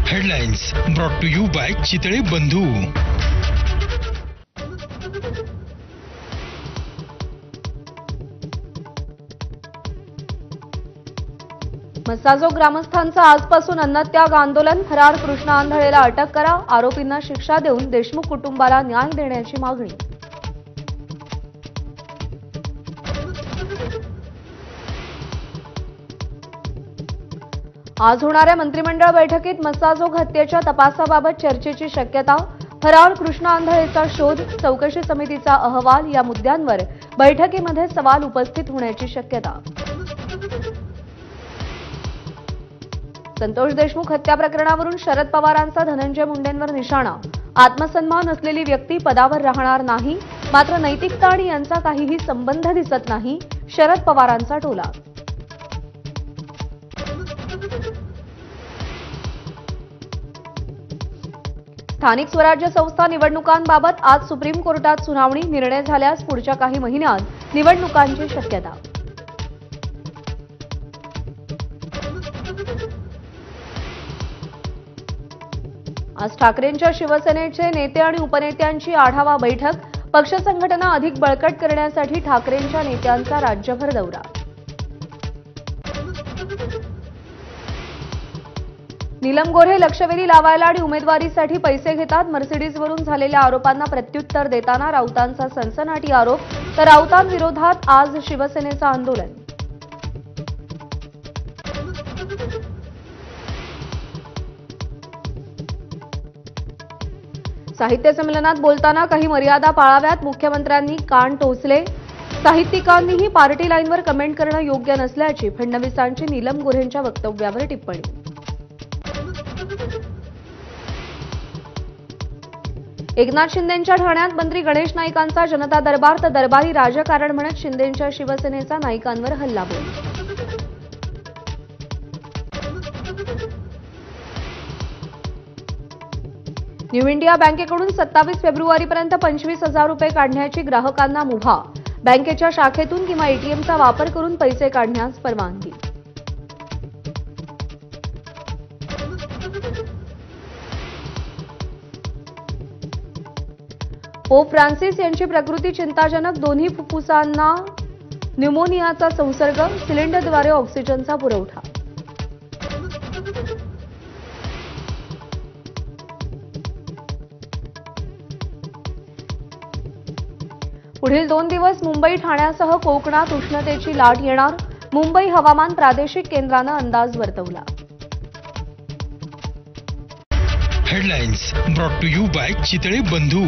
Headlines brought to you by Chitale Bandhu. मसाजो ग्रामस्थांचं आजपासून अन्नत्याग आंदोलन। फरार कृष्णा आंधळेला अटक करा, आरोपींना शिक्षा देऊन देशमुख कुटुंबाला न्याय देण्याची मागणी। आज होणाऱ्या मंत्रिमंडळ बैठकीत मसाजो हत्येच्या तपासाबाबत चर्चेची शक्यता। फरार कृष्णा आंधळेचा शोध, चौकशी समितीचा अहवाल या मुद्द्यांवर बैठकीमध्ये सवाल उपस्थित होण्याची शक्यता। संतोष देशमुख हत्या प्रकरणावरून शरद पवारांचा धनंजय मुंडेंवर निशाणा। आत्मसन्मान असलेली व्यक्ती पदावर राहणार नाही, मात्र नैतिकता आणि यांचा काहीही संबंध दिसत नाही, शरद पवारांचा टोला। स्थानिक स्वराज्य संस्था निवडणुकांबाबत आज सुप्रीम कोर्टात सुनावणी। निर्णय झाल्यास पुढच्या काही महिन्यात निवडणुकांची शक्यता। आज ठाकरेंच्या शिवसेनेचे नेते आणि उपनेत्यांची आढावा बैठक। पक्ष संघटना अधिक बळकट करण्यासाठी ठाकरेंच्या नेत्यांचा राज्यभर दौरा। नीलम गोऱ्हे लक्षवेधी लावायला आणि उमेदवारीसाठी पैसे घेतात। मर्सिडीजवरून झालेल्या आरोपांना प्रत्युत्तर देताना राऊतांचा सनसनाटी आरोप, तर राऊतांविरोधात आज शिवसेनेचं आंदोलन। साहित्य संमेलनात बोलताना काही मर्यादा पाळाव्यात, मुख्यमंत्र्यांनी कान टोचले। साहित्यिकांनीही पार्टी लाईनवर कमेंट करणं योग्य नसल्याची फडणवीसांची नीलम गोऱ्हेंच्या वक्तव्यावर टिप्पणी। एकनाथ शिंदेंच्या ठाण्यात मंत्री गणेश नाईकांचा जनता दरबार, तर दरबारी राजकारण म्हणत शिंदेंच्या शिवसेनेचा नाईकांवर हल्लाबोल। न्यू इंडिया बँकेकडून 27 फेब्रुवारीपर्यंत 25,000 रुपये काढण्याची ग्राहकांना मुभा। बँकेच्या शाखेतून किंवा एटीएमचा वापर करून पैसे काढण्यास परवानगी। पोप फ्रान्सिस यांची प्रकृती चिंताजनक, दोन्ही फुफ्फुसांना न्यूमोनियाचा संसर्ग, सिलेंडरद्वारे ऑक्सिजनचा पुरवठा। पुढील 2 दिवस मुंबई ठाण्यासह कोकणात उष्णतेची लाट येणार, मुंबई हवामान प्रादेशिक केंद्रानं अंदाज वर्तवला। Headlines brought to you by Chitale बंधू।